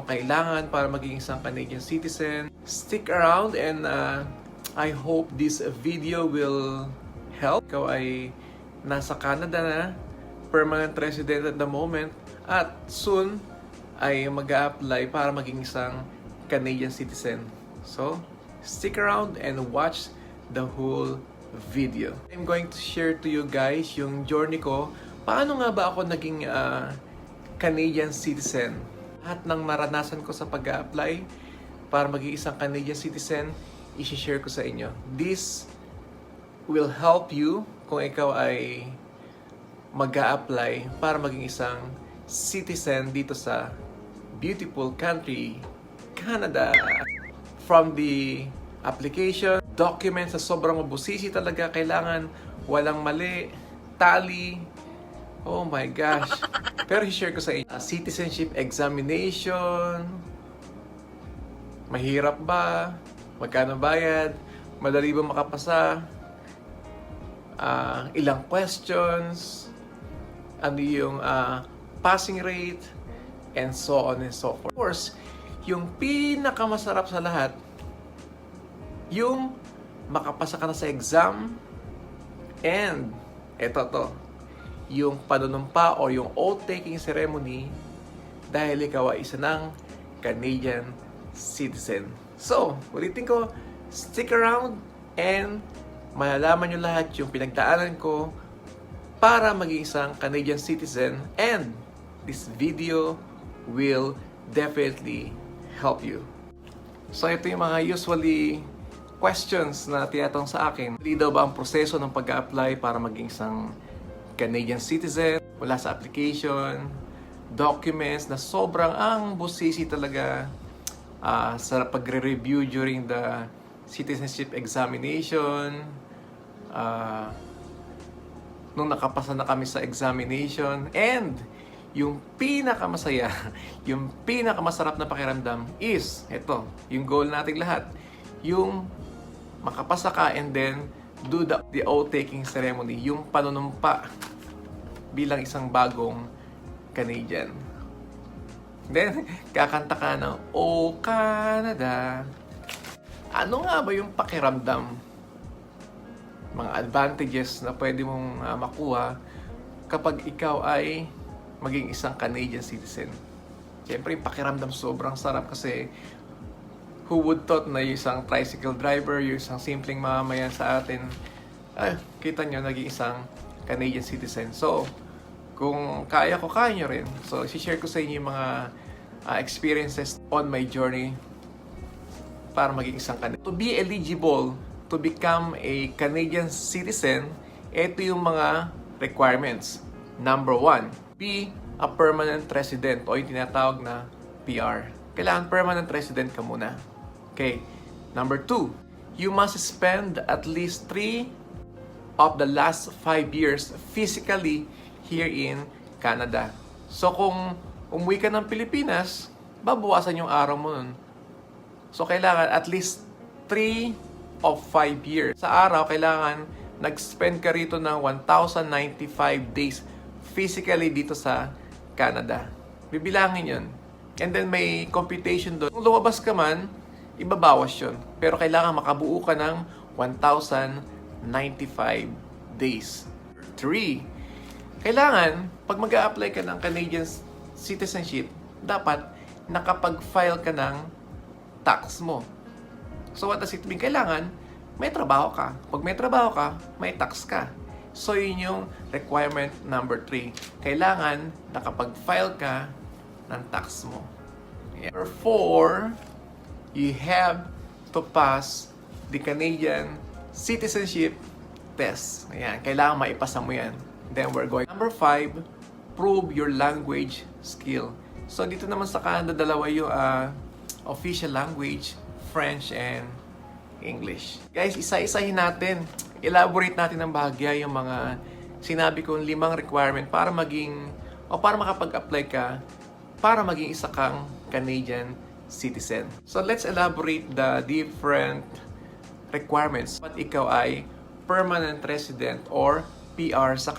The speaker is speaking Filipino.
kailangan para maging isang Canadian citizen. Stick around and I hope this video will help. Ikaw ay nasa Canada na, permanent resident at the moment, at soon ay mag-a-apply para maging isang Canadian citizen. So, stick around and watch the whole video. I'm going to share to you guys yung journey ko. Paano nga ba ako naging Canadian citizen? Lahat ng naranasan ko sa pag-a-apply para maging isang Canadian citizen, i-share ko sa inyo. This will help you kung ikaw ay mag-a-apply para maging isang citizen dito sa beautiful country, Canada. From the application, documents na sobrang mabusisi talaga, kailangan walang mali, tally. Oh my gosh. Pero i-share ko sa inyo. Citizenship examination. Mahirap ba? Magkano bayad? Madali ba makapasa? Ilang questions? Ano yung passing rate? And so on and so forth. Of course, yung pinakamasarap sa lahat, yung makapasa ka na sa exam, and eto to, yung panunumpa o yung oath-taking ceremony dahil ikaw ay isa ng Canadian citizen. So, ulitin ko, stick around and malalaman nyo lahat yung pinagdaanan ko para maging isang Canadian citizen, and this video will definitely help you. So, ito yung mga usually questions na tinatanong sa akin. Hindi daw ba ang proseso ng pag-a-apply para maging isang Canadian citizen? Wala sa application, documents na sobrang ang busisi talaga sa pagre-review during the citizenship examination. Nung nakapasa na kami sa examination, and yung pinakamasaya, yung pinakamasarap na pakiramdam is, ito, yung goal nating lahat, yung makapasa ka and then do the oath-taking ceremony, yung panunumpa bilang isang bagong Canadian. Then, kakanta ka ng "Oh Canada." Ano nga ba yung pakiramdam? Mga advantages na pwede mong makuha kapag ikaw ay maging isang Canadian citizen. Siyempre, yung pakiramdam sobrang sarap kasi who would thought na yung isang tricycle driver, yung isang simpleng mamamayan sa atin, kita nyo, naging isang Canadian citizen. So, kung kaya ko, kaya nyo rin. So, share ko sa inyo yung mga experiences on my journey para maging isang Canadian. To be eligible to become a Canadian citizen, ito yung mga requirements. Number 1, be a permanent resident o yung tinatawag na PR. Kailangan permanent resident ka muna. Okay. Number 2, you must spend at least 3 of the last 5 years physically here in Canada. So kung umuwi ka ng Pilipinas, babawasan yung araw mo nun. So kailangan at least 3 of 5 years. Sa araw, kailangan nag-spend ka rito ng 1,095 days physically dito sa Canada. Bibilangin yun. And then may computation doon. Kung lumabas ka man, ibabawas yun. Pero kailangan makabuo ka ng 1,095 days. 3, kailangan, pag mag-a-apply ka ng Canadian citizenship, dapat nakapag-file ka ng tax mo. So what does it mean? Kailangan may trabaho ka. Pag may trabaho ka, may tax ka. So yun yung requirement number 3. Kailangan nakapag-file ka ng tax mo. Number 4, you have to pass the Canadian citizenship test. Ayan, kailangan maipasa mo yan. Then we're going. Number 5, prove your language skill. So dito naman sa Canada, dalawa yung official language, French and English. Guys, isa-isahin natin. Elaborate natin ng bahagya yung mga sinabi kong 5 requirement para maging o para makapag-apply ka para maging isa kang Canadian citizen. So let's elaborate the different requirements. But ikaw ay permanent resident or PR sa